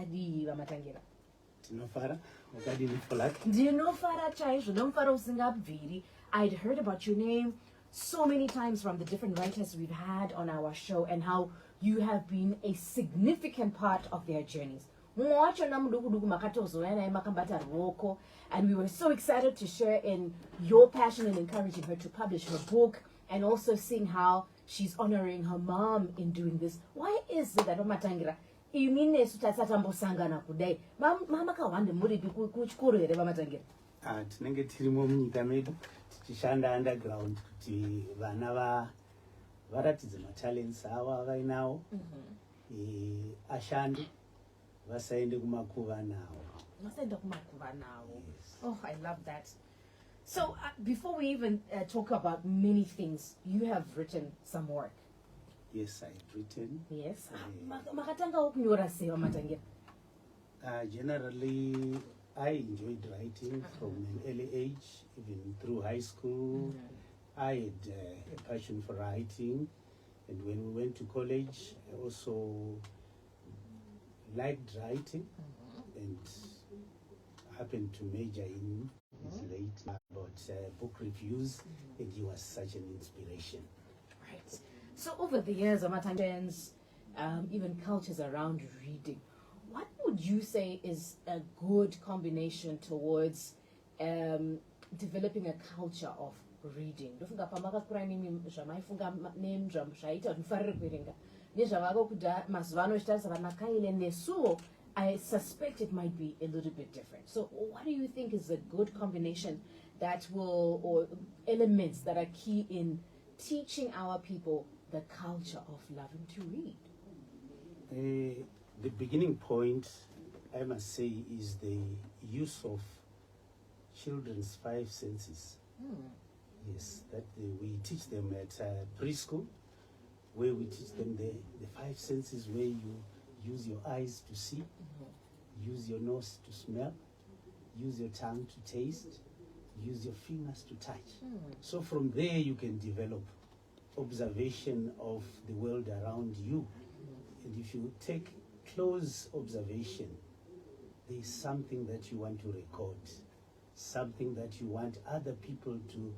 wakadiva matangira? Tinofara, wakadini polak. Ndinofara chaizvo, nomufaro usingabviri. I'd heard about your name so many times from the different writers we've had on our show and how you have been a significant part of their journeys. And we were so excited to share in your passion and encouraging her to publish her book, and also seeing how she's honoring her mom in doing this. Why is it that Matangira, you mean sangana kudai? Mama kawande muri kuchikoro here Matangira? Tinenge tirimo munyika medu tichishanda underground kuti vana varatidze matalents avo vainawo ashande vasaende kumakuva nawo. Oh, I love that. So before we even talk about many things, you have written some work. Yes, I've written. Yes. Makatanga ukunyora seva Matangira? Generally, I enjoyed writing from an early age, even through high school. I had a passion for writing, and when we went to college, I also liked writing, and happened to major in late about book reviews, and he was such an inspiration. Right. So over the years, Amatangans, even cultures around reading, what would you say is a good combination towards developing a culture of reading? I suspect it might be a little bit different. So what do you think is a good combination that will, or elements that are key in teaching our people the culture of loving to read? The beginning point, I must say, is the use of children's 5 senses. Yes, that we teach them at preschool, where we teach them the 5 senses, where you use your eyes to see, use your nose to smell, use your tongue to taste, use your fingers to touch. So from there you can develop observation of the world around you. And if you take close observation, there is something that you want to record, something that you want other people to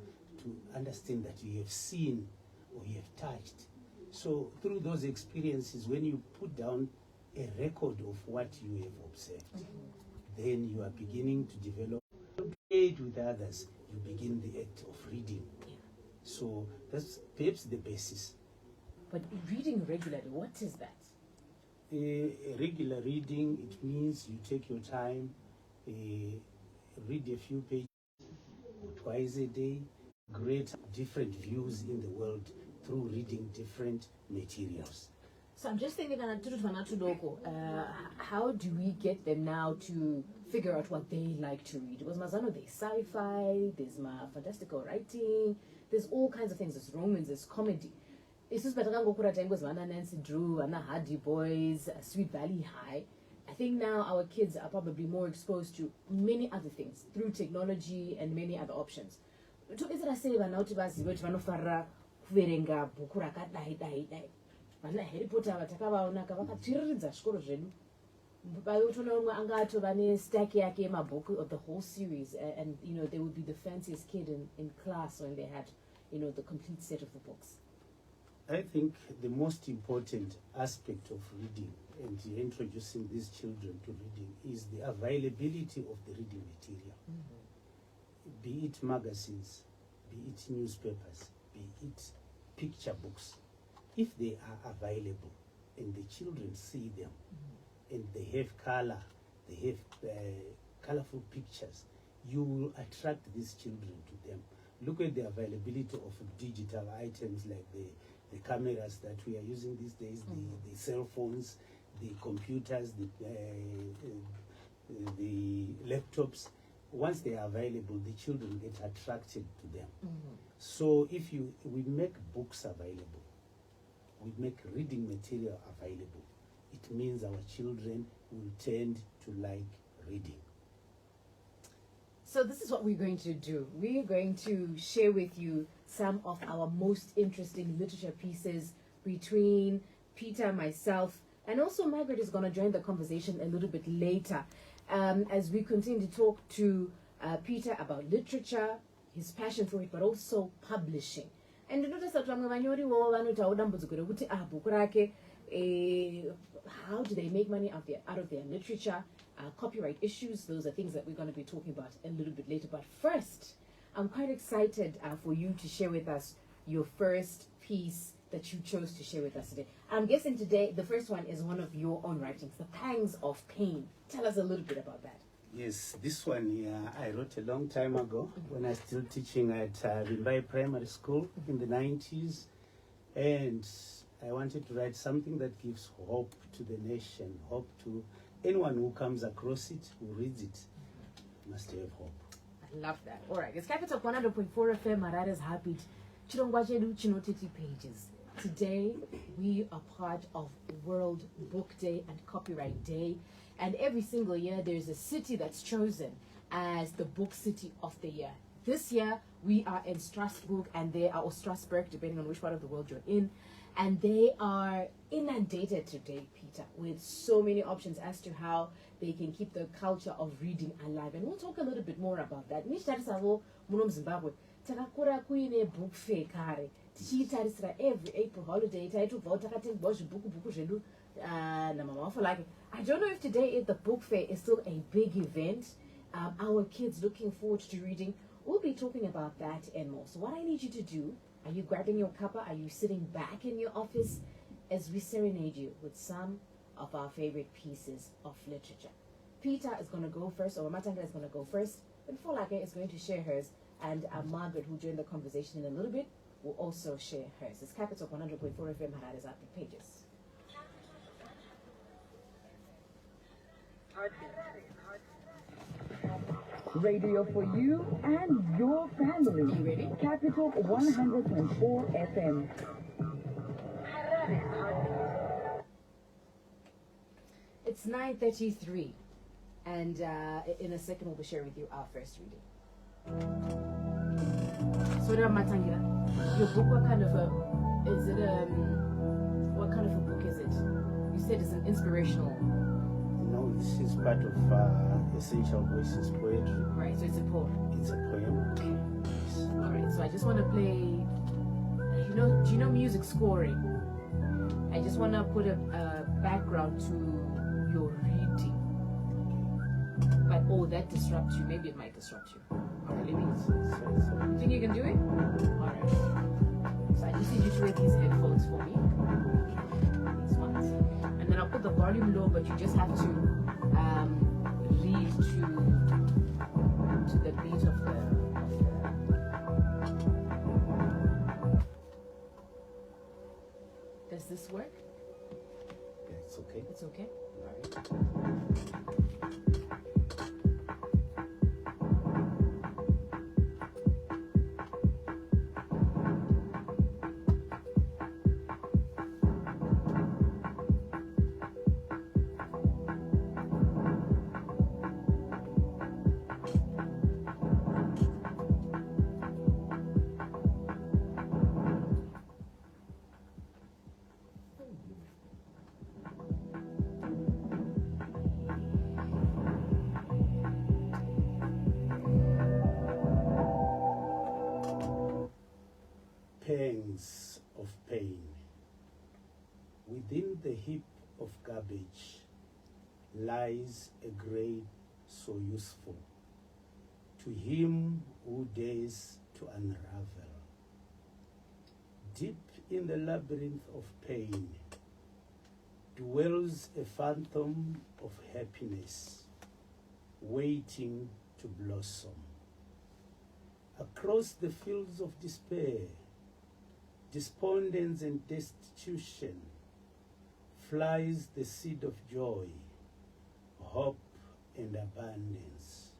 understand that you have seen or you have touched. So through those experiences, when you put down a record of what you have observed, then you are beginning to develop, trade with others, you begin the act of reading. So that's perhaps the basis. But reading regularly, what is that? Regular reading, it means you take your time, read a few pages twice a day, create different views in the world through reading different materials. So I'm just thinking, how do we get them now to figure out what they like to read? Because Mazano, there's sci-fi, there's fantastical writing, there's all kinds of things. There's romance, there's comedy. It's just better than Nancy Drew, and Hardy Boys, Sweet Valley High. I think now our kids are probably more exposed to many other things through technology and many other options. Is it a say now to us, which Manofara, Verenga, Bukuraka, Harry Potter, Watakawa, Nakavaka, School Jen. By the stack a book of the whole series, and they would be the fanciest kid in class when they had, the complete set of the books. I think the most important aspect of reading and introducing these children to reading is the availability of the reading material. Be it magazines, be it newspapers, be it picture books. If they are available and the children see them and they have color, they have colorful pictures, you will attract these children to them. Look at the availability of digital items like the cameras that we are using these days, the cell phones, the computers, the laptops. Once they are available, the children get attracted to them. So if we make books available, we make reading material available, it means our children will tend to like reading. So this is what we're going to do. We're going to share with you some of our most interesting literature pieces between Peter, myself, And also Margaret is going to join the conversation a little bit later as we continue to talk to Peter about literature, his passion for it, but also publishing. And notice that how do they make money out of their literature, copyright issues? Those are things that we're going to be talking about a little bit later. But first, I'm quite excited for you to share with us your first piece that you chose to share with us today. I'm guessing today the first one is one of your own writings, The Pangs of Pain. Tell us a little bit about that. Yes, this one I wrote a long time ago when I was still teaching at Vimbai Primary School in the 90s. And I wanted to write something that gives hope to the nation, hope to anyone who comes across it, who reads it, must have hope. I love that. All right, it's Capital 100.4 FM, Harara's Heartbeat. Chirongwa chedu chinotiti pages. Today, we are part of World Book Day and Copyright Day. And every single year, there's a city that's chosen as the Book City of the Year. This year, we are in Strasbourg, and they are, or Strasbourg, depending on which part of the world you're in. And they are inundated today, Peter, with so many options as to how they can keep the culture of reading alive. And we'll talk a little bit more about that. Zimbabwe. Takakura kuine book fair kare. Tichitarisira every April holiday. Taitubva takatenga zvibhuku zvedu na mama wafo like. I don't know if today the book fair is still a big event. Our kids looking forward to reading. We'll be talking about that and more. So what I need you to do, are you grabbing your cuppa? Are you sitting back in your office as we serenade you with some of our favorite pieces of literature? Peter is going to go first, or Matanga is going to go first, and Folake is going to share hers, and Margaret, who joined the conversation in a little bit, will also share hers. It's Capital 100.4 FM, Harara's Heartbeat pages. Radio for you and your family. You ready? Capital 100.4 FM. It's 9:33, and in a second we'll be sharing with you our first reading. So, Matangira, your book, what kind of a book is it? You said it's an inspirational. No, this is part of Essential Voices poetry. Right, so it's a poem. It's a poem. Okay. Yes. All right, so I just want to play. Do you know music scoring? I just want to put a background to your reading. But that disrupts you. Maybe it might disrupt you. All right, let me. You think you can do it? All right. So I just need you to wear these headphones for me. These ones, and then I'll put the volume low. But you just have to read to the beat of the. Does this work? Yeah, it's okay. It's okay? All right. Pangs of pain. Within the heap of garbage lies a grain so useful to him who dares to unravel. Deep in the labyrinth of pain dwells a phantom of happiness waiting to blossom. Across the fields of despair, despondence and destitution, flies the seed of joy, hope and abundance,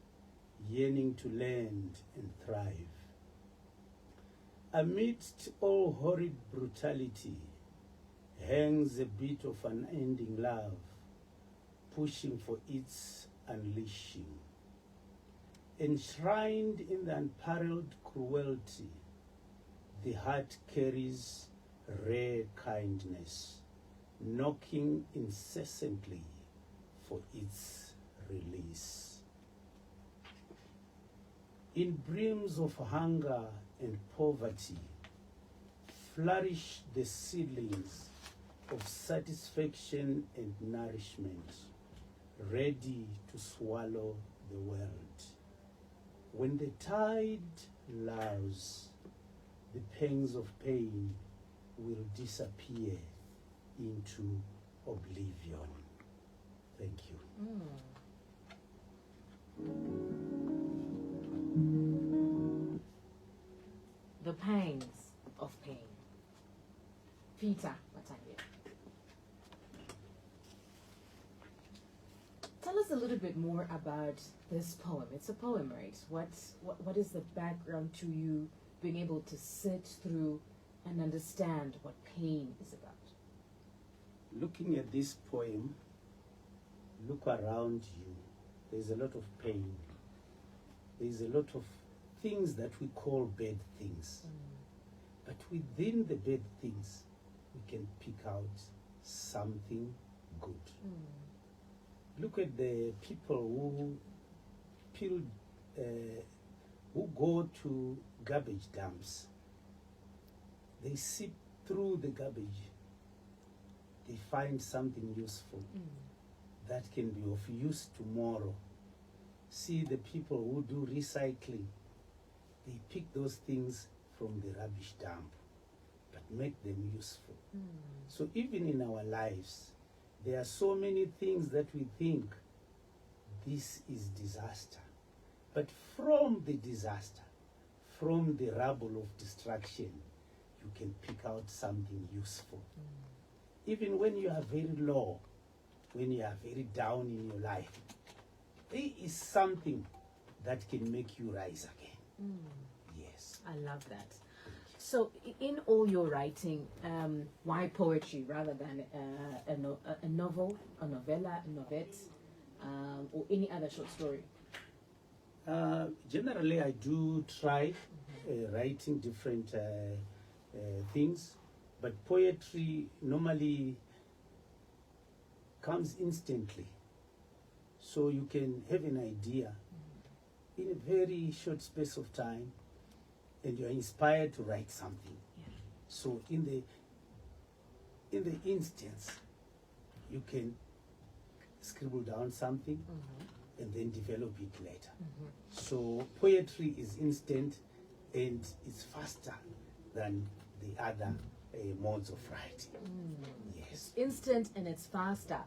yearning to land and thrive. Amidst all horrid brutality hangs a bit of unending love, pushing for its unleashing. Enshrined in the unparalleled cruelty, the heart carries rare kindness, knocking incessantly for its release. In brims of hunger and poverty, flourish the seedlings of satisfaction and nourishment, ready to swallow the world. When the tide lulls, the pangs of pain will disappear into oblivion. Thank you. The pangs of pain. Peter Matangira. Tell us a little bit more about this poem. It's a poem, right? What is the background to you being able to sit through and understand what pain is about? Looking at this poem, look around you. There's a lot of pain. There's a lot of things that we call bad things. But within the bad things, we can pick out something good. Look at the people who go to garbage dumps. They sift through the garbage. They find something useful that can be of use tomorrow. See the people who do recycling. They pick those things from the rubbish dump, but make them useful. So even in our lives, there are so many things that we think this is disaster. But from the disaster, from the rubble of destruction, you can pick out something useful. Even when you are very low, when you are very down in your life, there is something that can make you rise again. Yes. I love that. So, in all your writing, why poetry rather than a novel, a novella, a novette, or any other short story? Generally, I do try writing different things, but poetry normally comes instantly. So you can have an idea in a very short space of time, and you're inspired to write something. So in the instance, you can scribble down something and then develop it later. So poetry is instant and it's faster than the other modes of writing. Yes. Instant and it's faster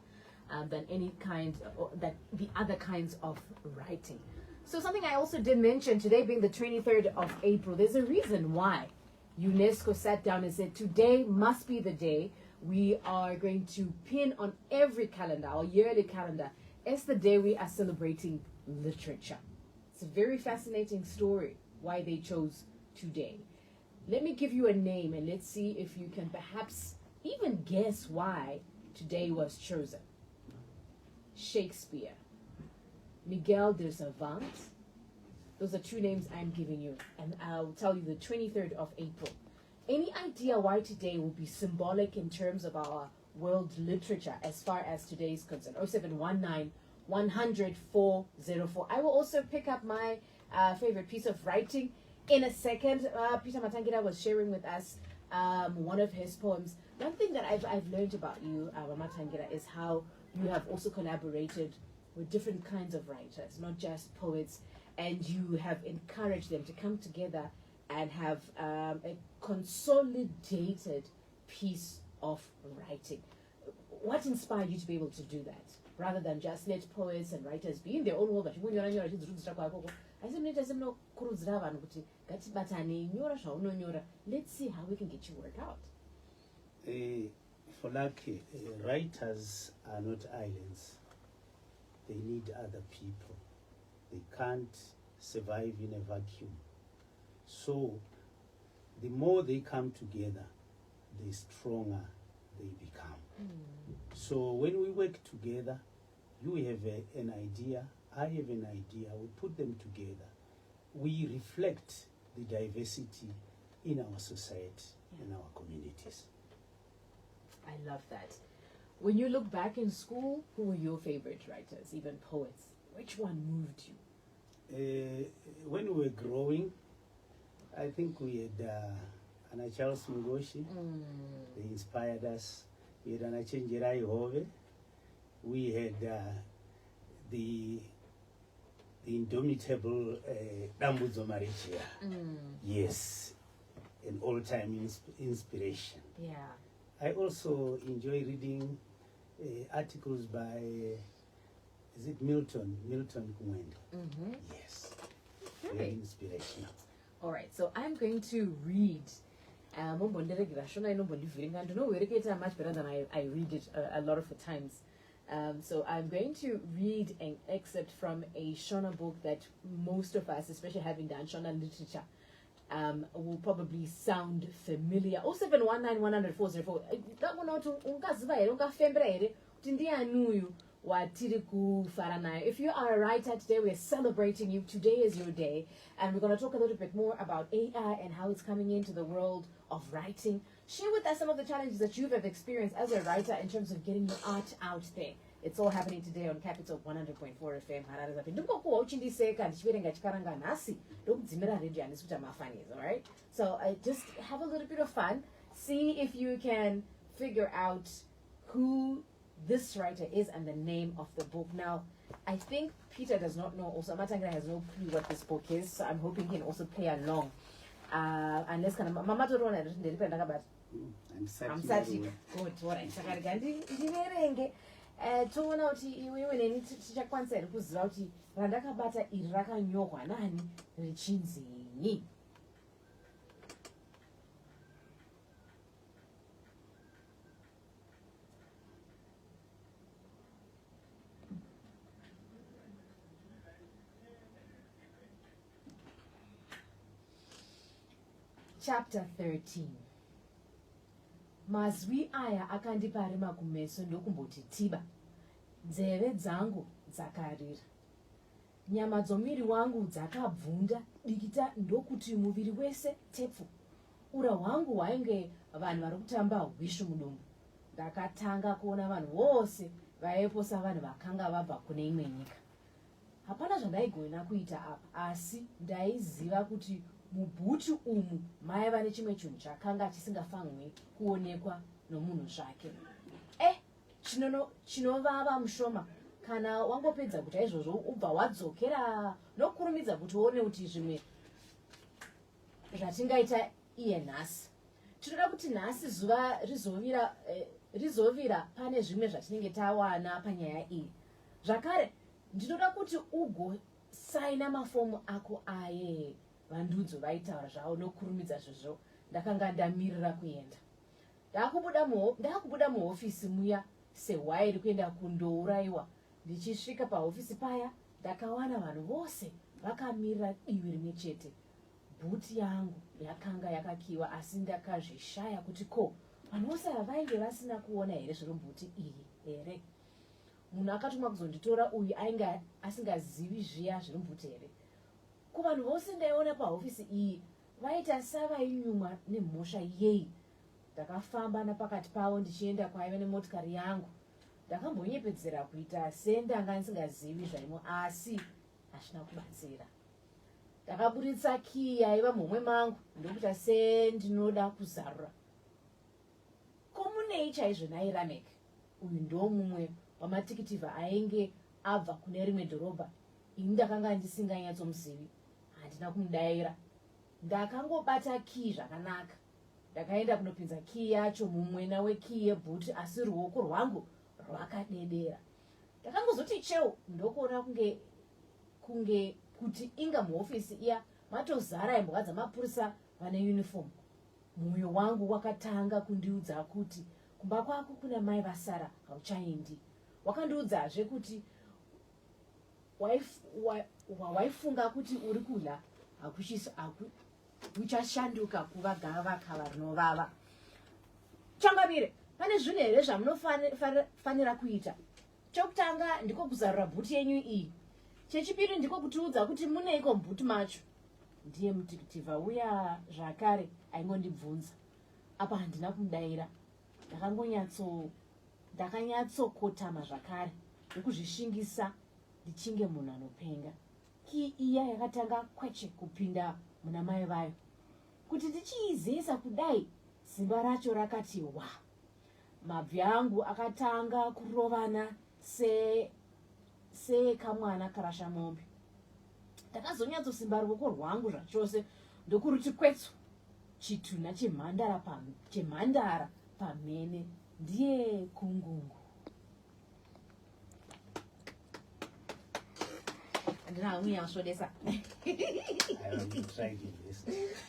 than any kind, that the other kinds of writing. So something I also did mention, today being the 23rd of April, there's a reason why UNESCO sat down and said today must be the day we are going to pin on every calendar, our yearly calendar, as the day we are celebrating literature. It's a very fascinating story why they chose today. Let me give you a name and let's see if you can perhaps even guess why today was chosen. Shakespeare, Miguel de Cervantes. Those are two names I'm giving you, and I'll tell you the 23rd of April. Any idea why today will be symbolic in terms of our world literature as far as today is concerned? 0719 100 404. I will also pick up my favorite piece of writing in a second. Peter Matangira was sharing with us one of his poems. One thing that I've learned about you, Matangira, is how you have also collaborated with different kinds of writers, not just poets, and you have encouraged them to come together and have a consolidated piece of writing. What inspired you to be able to do that, rather than just let poets and writers be in their own world? Let's see how we can get your work out. For lucky, writers are not islands. They need other people. They can't survive in a vacuum. So the more they come together, the stronger they become. So when we work together, you have an idea, I have an idea, we put them together. We reflect the diversity in our society, in our communities. I love that. When you look back in school, who were your favorite writers, even poets? Which one moved you? When we were growing, I think we had Anna Charles Mugoshi. They inspired us. We had Anna Chenjerai Hove. We had the indomitable Dambudzo Marichia. Yes, an all-time inspiration. Yeah. I also enjoy reading articles by, is it Milton Kumwendo? Yes, very inspirational. All right, so I'm going to read. I know much better than I read it a lot of the times. So I'm going to read an excerpt from a Shona book that most of us, especially having done Shona literature, will probably sound familiar. 0719100404. That one out ungaziva here, ungafembra here, kuti ndianuyu watiri kufara nayo. If you are a writer today, we're celebrating you. Today is your day. And we're going to talk a little bit more about AI and how it's coming into the world of writing. Share with us some of the challenges that you have experienced as a writer in terms of getting your art out there. It's all happening today on Capital 100.4 FM. All right? So just have a little bit of fun. See if you can figure out who this writer is and the name of the book. Now, I think Peter does not know also. Matanga has no clue what this book is, so I'm hoping he can also play along. Unless kind of Mama Torona depend about I'm Sati. Good, all right. Sakarigandi toona kuti iwewe neni tichakwanisa here kuziva kuti randakabata iri rakanyorwa nani richinzinyi. Chapter 13. Mazwi aya akandiparima kumeso ndokumboti tiba. Nzeve dzangu dzakarira. Nyama dzomuviri wangu dzakabvunda dikita ndokuti muviri wese tepfu. Ura hwangu hwainge vanhu vari kutamba hwishu mudumbu. Ndakatanga kuona vanhu vose vaipo savanhu vakanga vabva kune imwe nyika. Hapana zvandaigona kuita apa, asi ndaiziva kuti mubhutu umu maiva nechimwe chinhu chakanga chisingafanirwi kuonekwa nomunhu zvake. Chinovava mushoma kana wangopedza kuita izvozvo ubva wadzokera nokurumidza kuti uone kuti zvimwe zvatingaita iye nhasi. Tinoda kuti nhasi zuva rizovira pane zvimwe zvatinenge tawana panyaya iyi. Zvakare ndinoda kuti ugosaina mafomu ako aye vandudzo vaitaura zvavo nokurumidza zvozvo. Ndakanga ndamirira kuenda. Ndakubuda muhofisi muya sehwairi kuenda kundouraiwa. Ndichisvika pahofisi paya ndakawana vanhu vose vakamirira divi rimwe chete. Bhuti yangu yakanga yakakiwa asi ndakazvishaya kuti ko vanhu vose vainge vasina kuona here zviri bhuti iyi here. Munhu akatumwa kuzonditora uyu ainge asingazivi zviya zviri bhuti here. Kuvanhu vose ndaiona pahofisi iyi vaita savainyumwa nemhosva yei. Ndakafamba napakati pavo ndichienda kwaiva nemotikari yangu. Ndakambonyepedzera kuita sendanga ndisingazivi zvaimo asi hazvina kubatsira. Ndakaburitsa kii yaiva mumwe mangu ndokuita sendinoda kuzarura. Komunei chaizvo nairamek. Uyu ndo mumwe wamatikitivha ainge abva kune rimwe dhorobha. Ini ndakanga ndisinganyatsomuzivi. Handina kumudayira. Ndakangobata kii zvakanaka. Ndakaenda kunopinza kii yacho mumwena wekii yebhuti asi ruoko rwangu rwakadedera. Ndakangozoti cheo ndokuona kunge kuti inga muhofisi iya matozara imbwa dzamapurisa vane uniform. Mwoyo wangu wakatanga kundiudza kuti kumba kwako kuna mai vasara hauchaendi. Wakandiudzazve kuti waifunga kuti uri kudya uchashanduka kuva gavakava rinovava. Changamire, pane zvinhu here zvamunofanira kuita. Chokutanga ndiko kuzarura bhuti yenyu iyi. Chechipiri ndiko kutiudza kuti muneiko mubhuti macho. Ndiye mutikitivha uya zvakare aingondibvunza. Apa handina kumudayira. Ndakangonyatso ndakanyatsokotama zvakare ndokuzvishingisa ndichinge munhu anopenga. Ki iya yakatanga kweche kupinda muna mai vayo. Kuti ndichiizesa kudai, simba racho rakati wa. Mabvi angu akatanga kurovana se kamwana karasha mombe. Ndakazonyatsosimba ruoko rwangu zvachose ndokuruti kwetsu. Chituna chemhandara pamene ndiye kungungu. Now we are sure this.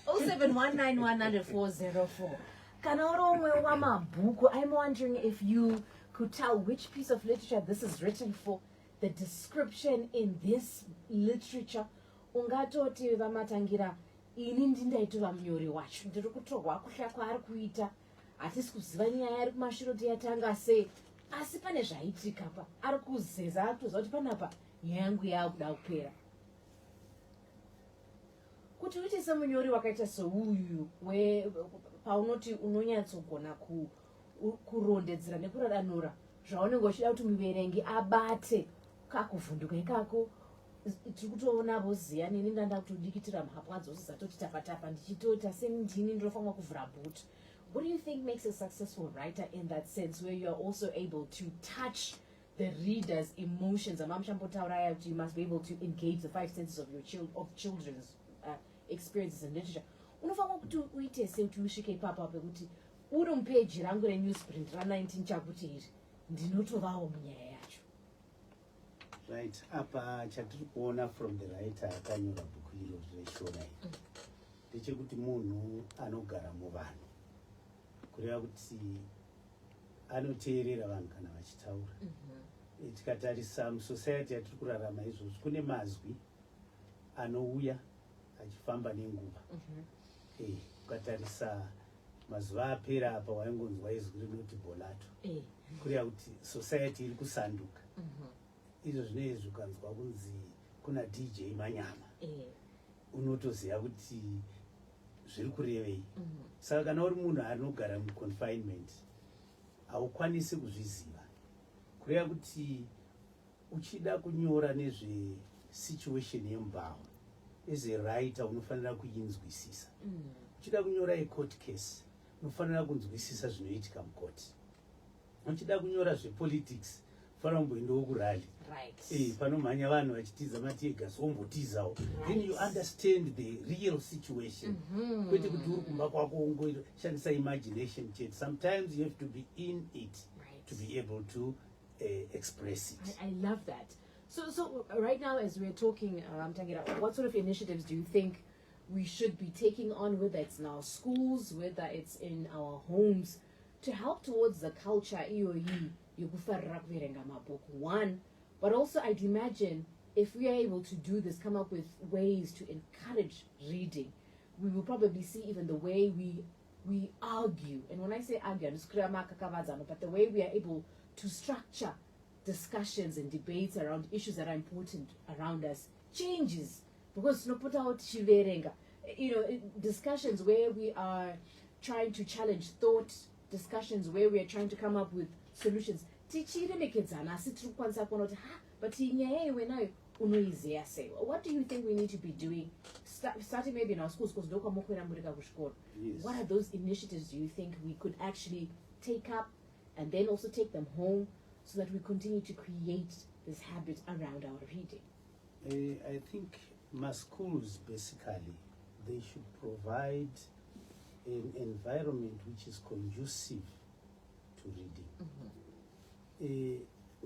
0719100404. Kanoro Wamabhuku. I'm wondering if you could tell which piece of literature this is written for. The description in this literature. Ungatoti vamatangira ini ndindaitova munyori wacho. Ndiri kutorwa kuhla kwaari kuita. Hatisi kuziva nyaya ari kumashiro tiyatanga sei. Asi pane zvaitika pa. Ari kuzeza atoziva kuti panapa yangu yakuda kupera. Kuti uite semunyori wakaita souyu paunoti unonyatsogona kurondedzera nekuradanura zvaunenge uchida kuti muverengi abate kakuvhunduka ikako. Tiri kutoona voziya neni ndanda kutodikitira mhapwa dzose dzatoti tapa ndichitota sendini ndinofanira kuvhura bhutu. What do you think makes a successful writer in that sense, where you are also able to touch the reader's emotions? You must be able to engage the five senses of your children's experiences in literature. Unofanira kuti uite sekuti usvike ipapo pekuti uri mupeji rangu renewsprint ra19 chakuti iri ndinotovawo munyaya yacho. Right, apa chatiri kuona from the writer akanyora bhuku iro zveshona iri ndechekuti munhu anogara muvanhu, kureva kuti anoteerera vanhu kana vachitaura. Tikatarisa musociety yatiri kurarama izvozvi kune mazwi anouya achifamba nenguva. Ukatarisa mazuva apera apa waingonzwa izwi rinoti bolato, kureva kuti society iri kusanduka. Izvo zvinezvi ukanzwa kunzi kuna DJ Manyama, unotoziva kuti zviri kurevei. Saka kana uri munhu anogara muconfinement haukwanisi kuzviziva, kureva kuti uchida kunyora nezvesituation yemubhawa as a writer unofanira kuinzwisisa. Uchida kunyora a-court case unofanira kunzwisisa zvinoitika mukoti. Uchida kunyora zvepolitics unofanira kumboendawo kurali. Panomhanya vanhu vachitiza matiegas wombotizawo. Then you understand the real situation. Kwete kuti uri kumba kwako ungoshandisa imagination chete. Sometimes you have to be in it to be able to express it. I love that. So right now, as we're talking, what sort of initiatives do you think we should be taking on, whether it's in our schools, whether it's in our homes, to help towards the culture one, but also I'd imagine if we are able to do this, come up with ways to encourage reading, we will probably see even the way we argue. And when I say argue, but the way we are able to structure discussions and debates around issues that are important around us changes. Because no put out discussions where we are trying to challenge thought, discussions where we are trying to come up with solutions. But what do you think we need to be doing, starting maybe in our schools? Because what are those initiatives do you think we could actually take up and then also take them home, so that we continue to create this habit around our reading? I think my schools, basically, they should provide an environment which is conducive to reading.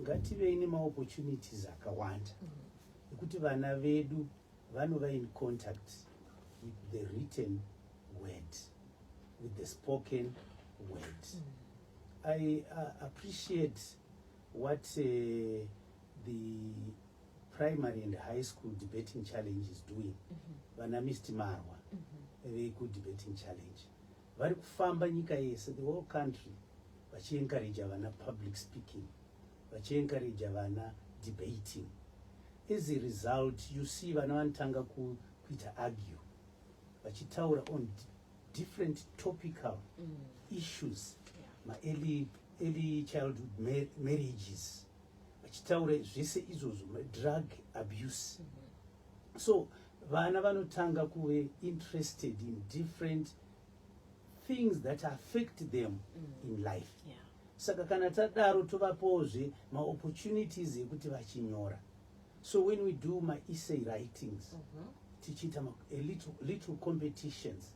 Ngative ine opportunities akawanda ekuti vana vedu vanova in contact with the written word, with the spoken word. I appreciate what the primary and high school debating challenge is doing. Vana Mr. Marwa, a very good debating challenge. Vari kufamba nyika yese, the whole country, vachi-encourage vana public speaking, vachi-encourage vana debating. As a result, you see vana vanotanga kuita argue, vachitaura on different topical issues, early early childhood marriages, vachitaura zvese izvozvo, drug abuse. So vana vanotanga kuve interested in different things that affect them in life. Yeah. Saka kana tadaro tovapozve ma-opportunities ekuti vachinyora. So when we do my essay writings, tichita little competitions.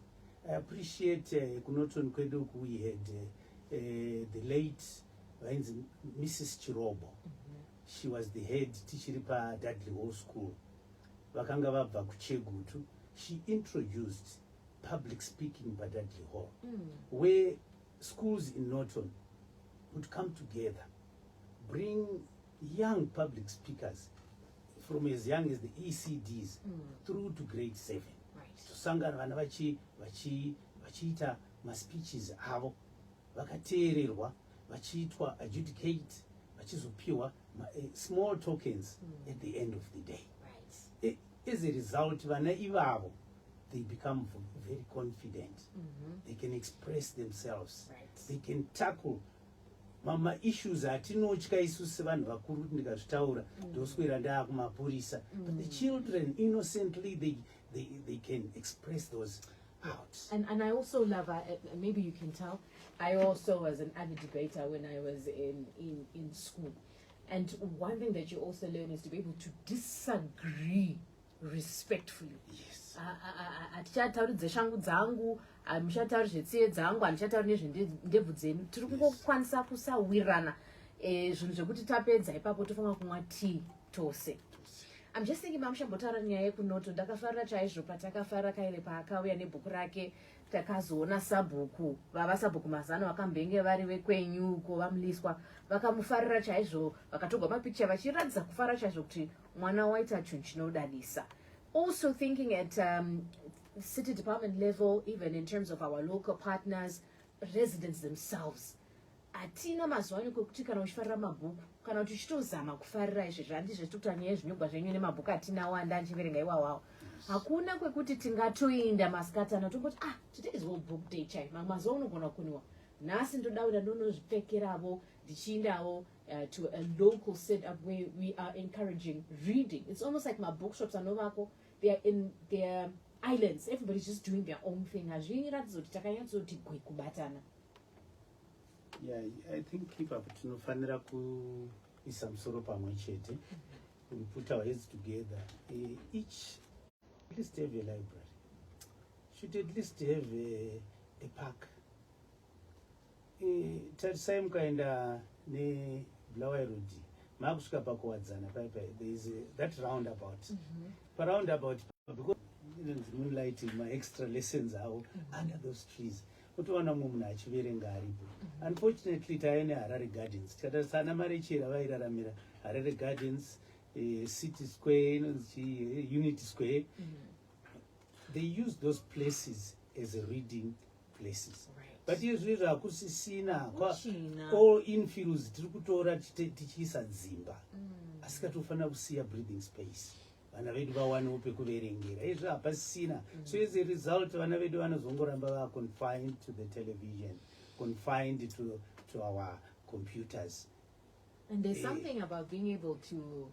I appreciate kunoton kwedu we had the late Mrs. Chirobo. She was the head teacher pa Dudley Hall School. Vakanga vabva kuChegutu. She introduced public speaking by Dudley Hall, where schools in Norton would come together, bring young public speakers from as young as the ECDs through to grade 7. Tusangana vana vachiita ma-speeches avo, vakateererwa, vachiitwa adjudicate, vachizopiwa small tokens at the end of the day. As a result, vana ivavo, they become very confident. They can express themselves. They can tackle mama issues atinotya isusu sevanhu vakuru kuti ndikazvitaura ndoswera ndaakumapurisa. But the children, innocently, they can express those out. And I also love, maybe you can tell, I also was an avid debater when I was in school. And one thing that you also learn is to be able to disagree respectfully. Yes. Hatichatauri shangu dzangu, hamuchatauri zvetsiye dzangu, hatichatauri nezvendebvu dzenu. Tiri kungokwanisa kusawirana zvinhu zvekuti tapedza ipapo tofanira kumwa tea tose. I'm just thinking mamushambotaura nyaya yekunoto, ndakafarira chaizvo patakafarira kaile paakauya nebhuku rake, takazoona sabhuku, vava sabhuku mazano vakambenge vari vekwenyu uko vamuliswa, vakamufarira chaizvo, vakatogwa mapikicha vachiratidza kufarira chaizvo kuti mwana waita chinhu chinodadisa. Also thinking at city department level, even in terms of our local partners, residents themselves. Atina mazuva kuti kana uchifarira mabhuku, kana kuti uchitozama kufarira izvezvo, handizvo kuti nyaya zvinyorwa zvenyu nemabhuku atina wanda anchiverenga iwawawo. Hakuna kwekuti tingatoinda masikatana tongoti today is World Book Day chai, mazuva unogona kuniwa. Nhasi ndoda ndonozvipekeravo ndichiindawo to a local setup where we are encouraging reading. It's almost like my bookshops anovako, they are in their islands. Everybody's just doing their own thing. Hazviratidza kuti takanyatsoti gwe kubatana. Yeah, I think ipapo tinofanira kuisa musoro pamwe chete. We put our heads together. Each at least have a library. Should at least have a park. Tarisai mukaenda neBulawayo Road, makusvika pakuwadzana there is that roundabout. Roundabout, because moonlighting, my extra lessons are under those trees. Utoona munhu achiverenga aripo. Unfortunately taine Harare Gardens, tikatarisa marechera vairaramira Harare Gardens, City Square, Unity Square. They use those places as a reading places. But izvizvi hakusisina all infills tiri kutora tichiisa dzimba, asi katofanira kusiya breathing space, vana vedu vawanewo pekuverengera. Izvi hapasisina. So as a result, vana vedu vanozongoramba vava confined to the television, confined to our computers. And there's something about being able to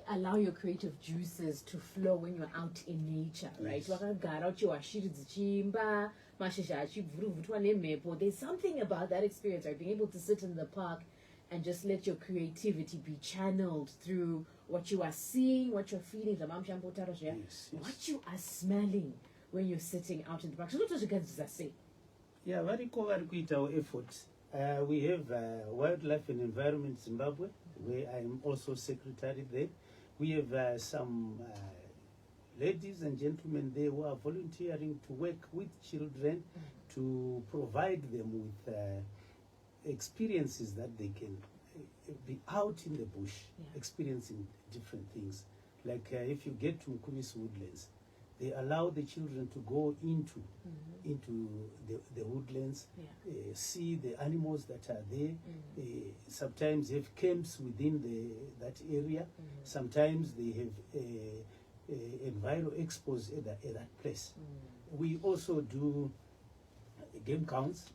allow your creative juices to flow when you're out in nature, right? Wakagara uchiwashiri dzichimba, mashizha achibvuruvutwa nemhepo. There's something about that experience, right? Being able to sit in the park and just let your creativity be channeled through what you are seeing, what you're feeling, what you are smelling when you're sitting out in the park. So what does you guys say? Yeah, variko vari kuitawo effort. We have Wildlife and Environment Zimbabwe, where I'm also secretary there. We have some ladies and gentlemen there who are volunteering to work with children to provide them with experiences that they can be out in the bush, experiencing different things. Like if you get to Mkumis Woodlands, they allow the children to go into the woodlands, see the animals that are there. Sometimes they have camps within that area. Sometimes they have enviro expos at that place. We also do game counts.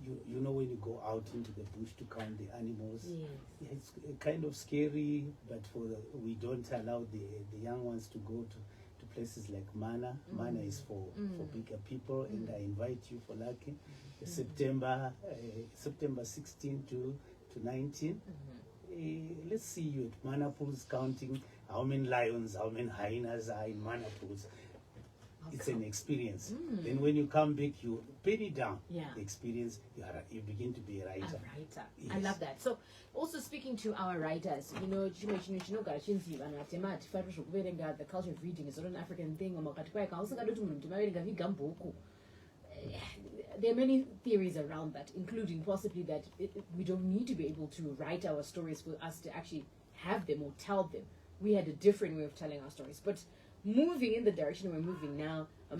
you know when you go out into the bush to count the animals, Yes. yeah, it's kind of scary, but we don't allow the young ones to go to places like Mana. Mana is for bigger people, and I invite you for Lucky, September 16 to 19. Let's see you at Mana Pools counting how many lions, how many hyenas are in Mana Pools. It's an experience. Then when you come back, you pin it down. Yeah. The experience, you begin to be a writer. A writer. Yes. I love that. So, also speaking to our writers, you know, the culture of reading is not an African thing. There are many theories around that, including possibly that we don't need to be able to write our stories for us to actually have them or tell them. We had a different way of telling our stories. But moving in the direction we're moving now, how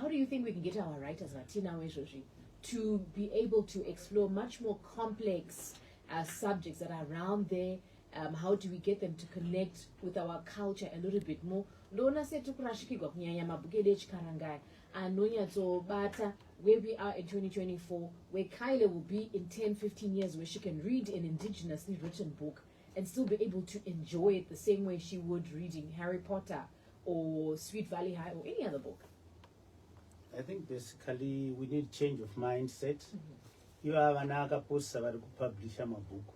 do you think we can get our writers to be able to explore much more complex subjects that are around there? How do we get them to connect with our culture a little bit more? Where we are in 2024, where Kyla will be in 10-15 years, where she can read an indigenously written book and still be able to enjoy it the same way she would reading Harry Potter or Sweet Valley High or any other book. I think basically we need change of mindset. You have an post about publish a book.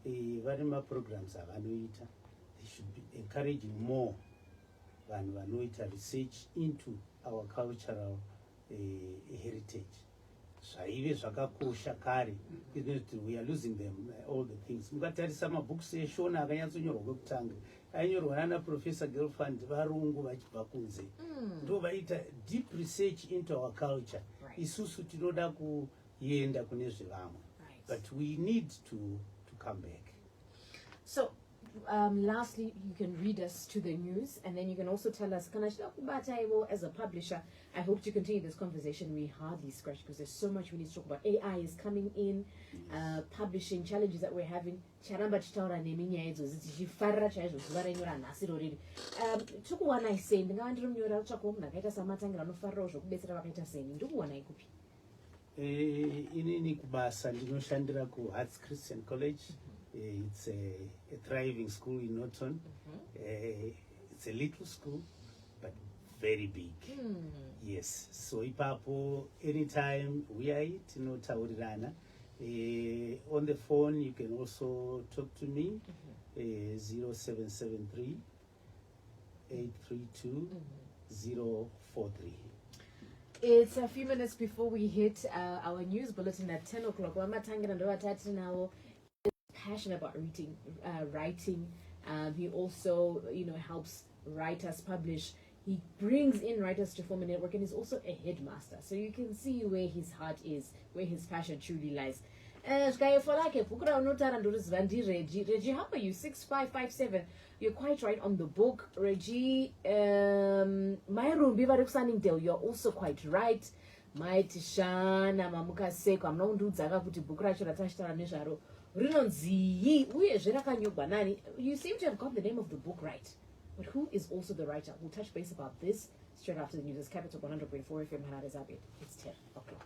Varima programs are Vanuita. They should be encouraging more than Vanuita research into our cultural heritage. So we are losing them, all the things. Some books shown Professor Gelfand Varungu Vachibakunze. Do deep research into our culture. Isusu tinoda kuyenda kune zvevamwe. But we need to come back. So, lastly, you can read us to the news, and then you can also tell us, as a publisher, I hope to continue this conversation. We hardly scratch because there's so much we need to talk about. AI is coming in, publishing challenges that we're having. Inini kubasa ndinoshandira ku Hearts Christian College. It's a thriving school in Norton. It's a little school, but very big. Yes. So ipapo, anytime we are it, taurirana. On the phone, you can also talk to me. 0773 832 043. It's a few minutes before we hit our news bulletin at 10 o'clock. Passionate about writing. He also, helps writers publish. He brings in writers to form a network, and he's also a headmaster. So you can see where his heart is, where his passion truly lies. Reggie, how are you? 6557. You're quite right on the book, Reggie. You're also quite right. Maitishana mamukaseko amnondudzaka kuti bhuku racho ratashitara nezvaro rinonziyi uyezve rakanyogwa nani. You seem to have got the name of the book right, but who is also the writer? We'll touch base about this straight after the news. It's Capital 100.4 FM Harare Zabit. It's 10 o'clock.